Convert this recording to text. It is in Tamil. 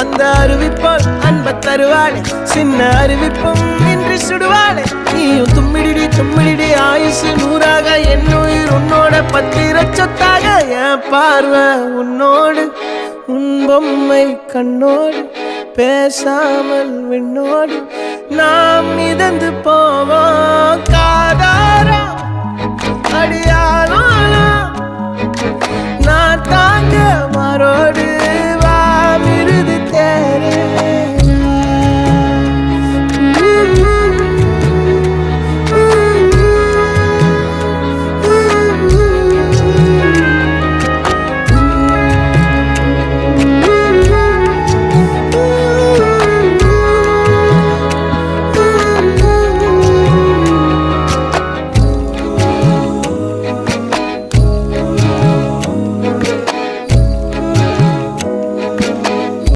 அந்த அறிவிப்போல் அன்ப தருவாளே சின்ன அறிவிப்பும் இன்றி சுடுவாளே நீயும் தும்மிடி தும்மிடி ஆயுசு நூறாக என் உயிர் உன்னோட பத்திர சொத்தாக என் பார்வை உன்னோடு உன் பொம்மை கண்ணோடு பேசாமல் விண்ணோடு நாம் மிதந்து போவோம் காதாரா அடியாலும் நான் தாங்க மாறோடு